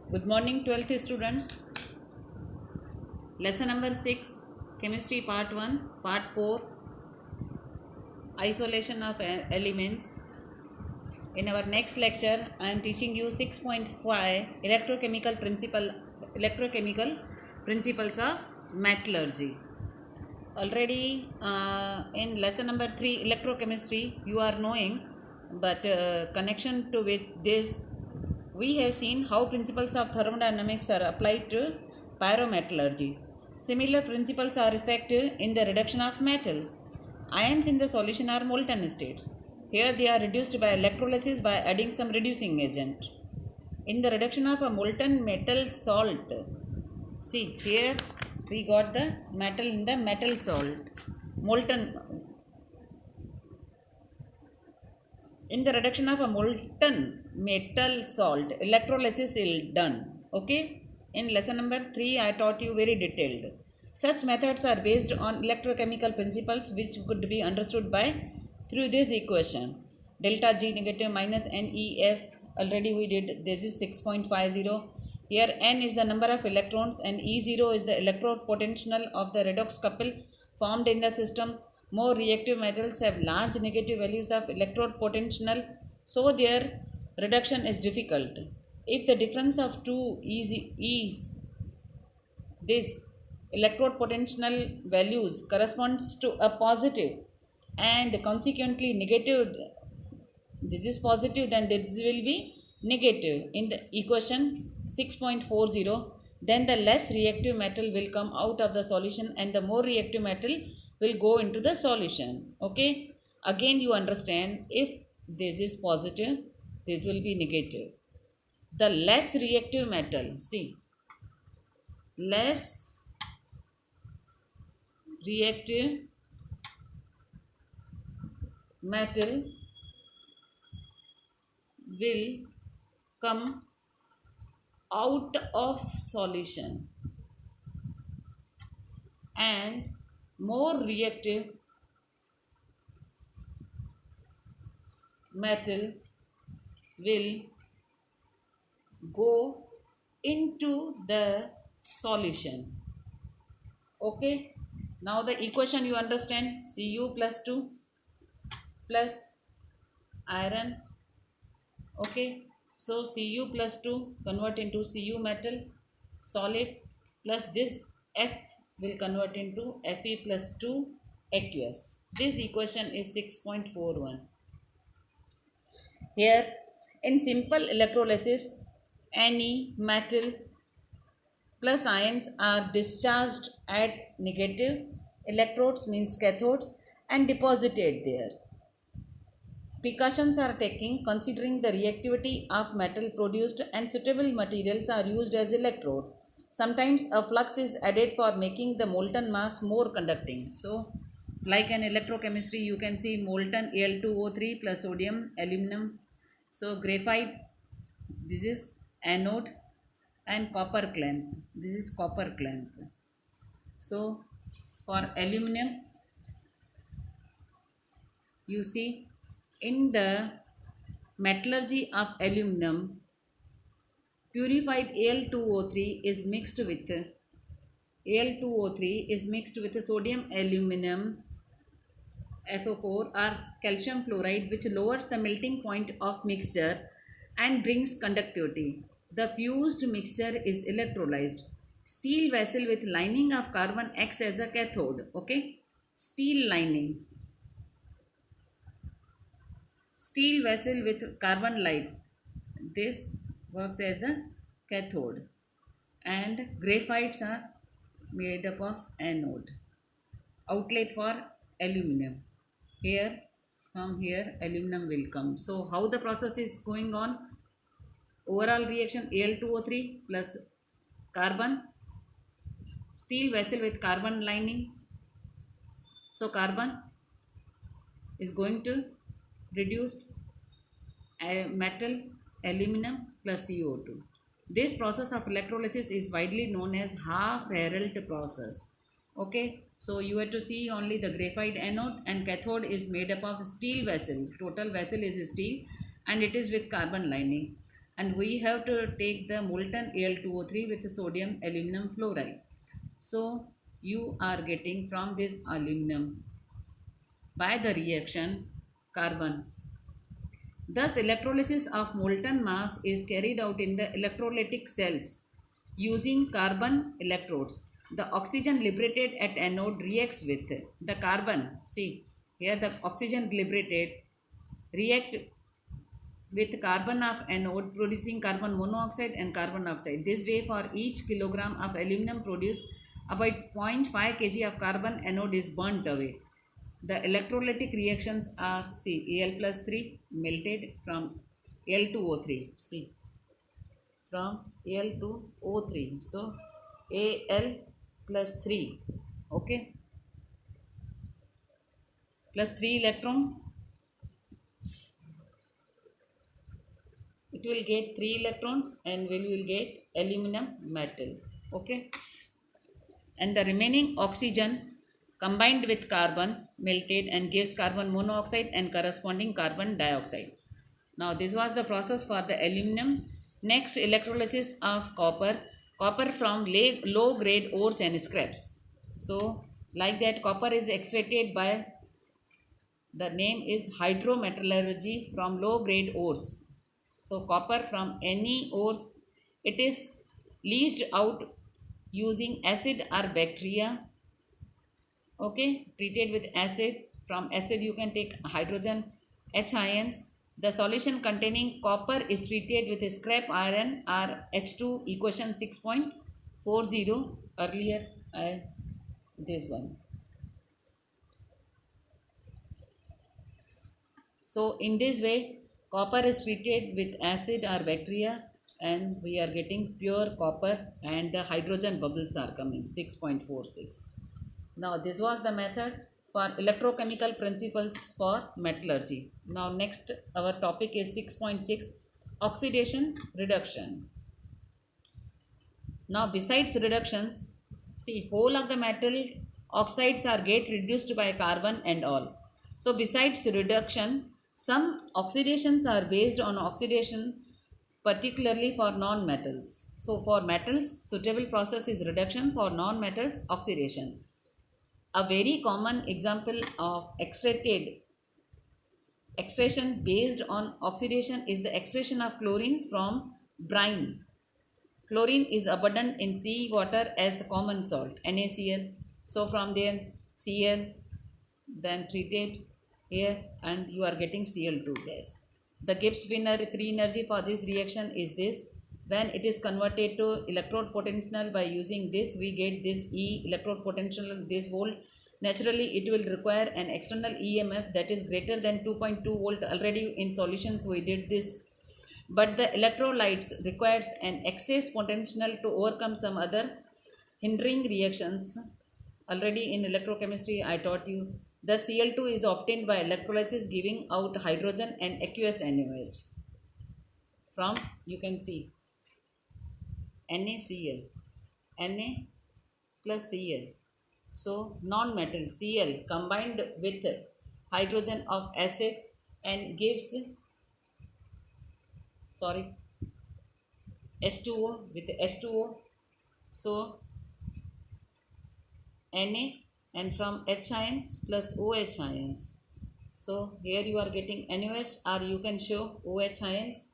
Good morning, 12th students. Lesson number 6, Chemistry Part 1, Part 4, Isolation of Elements. In our next lecture, I am teaching you 6.5 electrochemical principles of metallurgy. Already in lesson number 3, electrochemistry, you are knowing, but connection to with this, we have seen how principles of thermodynamics are applied to pyrometallurgy. Similar principles are effective in the reduction of metals. Ions in the solution are molten states. Here they are reduced by electrolysis by adding some reducing agent. In the reduction of a molten metal salt, see here we got the metal in the metal salt, molten. In the reduction of a molten metal salt, electrolysis is done. Okay. In lesson number 3, I taught you very detailed. Such methods are based on electrochemical principles which could be understood by through this equation. Delta G negative minus NEF. Already we did. This is 6.50. Here N is the number of electrons and E0 is the electrode potential of the redox couple formed in the system. More reactive metals have large negative values of electrode potential, so their reduction is difficult. If the difference of two is this electrode potential values corresponds to a positive and consequently negative, this is positive, then this will be negative in the equation 6.40, then the less reactive metal will come out of the solution and the more reactive metal will go into the solution. Okay, again you understand, if this is positive, this will be negative. The less reactive metal, see, less reactive metal will come out of solution and more reactive metal will go into the solution. Okay, now the equation you understand, Cu plus 2 plus iron. Okay, so Cu plus 2 convert into Cu metal solid plus this F will convert into Fe plus 2 aqueous. This equation is 6.41. Here in simple electrolysis, any metal plus ions are discharged at negative electrodes, means cathodes, and deposited there. Precautions are taken considering the reactivity of metal produced and suitable materials are used as electrodes. Sometimes a flux is added for making the molten mass more conducting. So, like an electrochemistry, you can see molten Al2O3 plus sodium, aluminum. So, graphite, this is anode, and copper clamp. This is copper clamp. So, for aluminum, you see, in the metallurgy of aluminum, purified Al2O3 is mixed with sodium aluminum FO4 or calcium fluoride, which lowers the melting point of mixture and brings conductivity. The fused mixture is electrolyzed. Steel vessel with lining of carbon acts as a cathode. Okay, steel lining. Steel vessel with carbon light, this works as a cathode, and graphites are made up of anode. Outlet for aluminum. Here, from here aluminum will come. So how the process is going on? Overall reaction, Al2O3 plus carbon, steel vessel with carbon lining. So carbon is going to reduce metal aluminum plus CO2. This process of electrolysis is widely known as half-Héroult process. Okay, so you have to see only the graphite anode, and cathode is made up of steel vessel. Total vessel is steel and it is with carbon lining. and we have to take the molten Al2O3 with sodium aluminum fluoride. So you are getting from this aluminum by the reaction carbon. Thus, electrolysis of molten mass is carried out in the electrolytic cells using carbon electrodes. The oxygen liberated at anode reacts with the carbon. See, here the oxygen liberated react with carbon of anode producing carbon monoxide and carbon dioxide. This way, for each kilogram of aluminum produced, about 0.5 kg of carbon anode is burnt away. The electrolytic reactions are, see, Al plus 3 melted from Al2O3. See, from Al2O3. So, Al plus 3. Okay. Plus 3 electron. It will get 3 electrons and we will get aluminum metal. Okay. And the remaining oxygen combined with carbon melted and gives carbon monoxide and corresponding carbon dioxide. Now this was the process for the aluminum. Next, electrolysis of copper. Copper from low grade ores and scraps. So like that, copper is extracted by, the name is hydrometallurgy, from low grade ores. So copper from any ores, it is leached out using acid or bacteria. Okay, treated with acid. From acid you can take hydrogen H ions. The solution containing copper is treated with scrap iron or H2, equation 6.40. Earlier this one. So in this way, copper is treated with acid or bacteria and we are getting pure copper and the hydrogen bubbles are coming 6.46. Now this was the method for electrochemical principles for metallurgy. Now next our topic is 6.6, oxidation reduction. Now besides reductions, see, whole of the metal oxides are get reduced by carbon and all. So besides reduction, some oxidations are based on oxidation particularly for non-metals. So for metals, suitable process is reduction, for non-metals, oxidation. A very common example of extraction based on oxidation is the extraction of chlorine from brine. Chlorine is abundant in sea water as a common salt, NaCl. So from there Cl then treated here and you are getting Cl2 gas. The Gibbs free energy for this reaction is this. When it is converted to electrode potential by using this, we get this E electrode potential, this volt. Naturally, it will require an external EMF that is greater than 2.2 volt. Already in solutions we did this. But the electrolytes requires an excess potential to overcome some other hindering reactions. Already in electrochemistry I taught you the Cl2 is obtained by electrolysis giving out hydrogen and aqueous NaOH. From, you can see, NaCl, Na plus Cl. So non-metal Cl combined with hydrogen of acid and gives, H2O with H2O. So Na and from H ions plus OH ions. So here you are getting NaOH, or you can show OH ions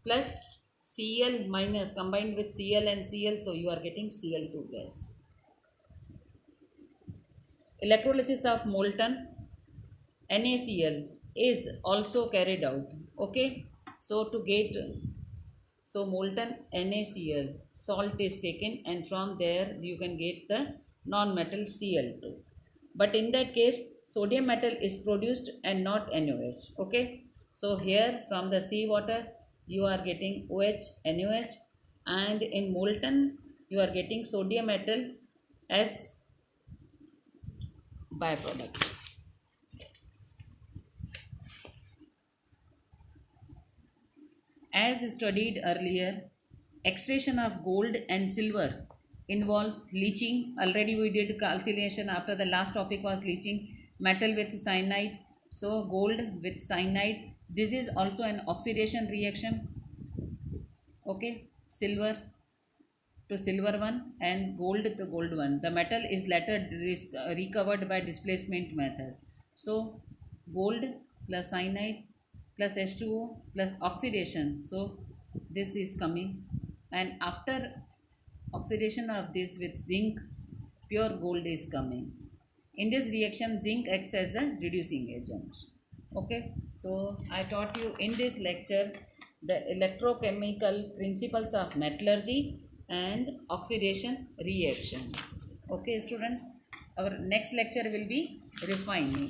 plus Cl minus combined with Cl and Cl. So you are getting Cl2 gas. Electrolysis of molten NaCl is also carried out. Okay. So to get, so molten NaCl salt is taken and from there you can get the non-metal Cl2. But in that case, sodium metal is produced and not NaOH. Okay. So here from the sea water you are getting OH, NaOH, and in molten you are getting sodium metal as byproduct. As studied earlier, extraction of gold and silver involves leaching. Already we did calcination. After the last topic was leaching metal with cyanide. So gold with cyanide. This is also an oxidation reaction. Okay, silver to silver one and gold to gold one. The metal is later recovered by displacement method. So gold plus cyanide plus H2O plus oxidation, so this is coming, and after oxidation of this with zinc, pure gold is coming. In this reaction zinc acts as a reducing agent. Okay, so I taught you in this lecture the electrochemical principles of metallurgy and oxidation reaction. Okay students, our next lecture will be refining.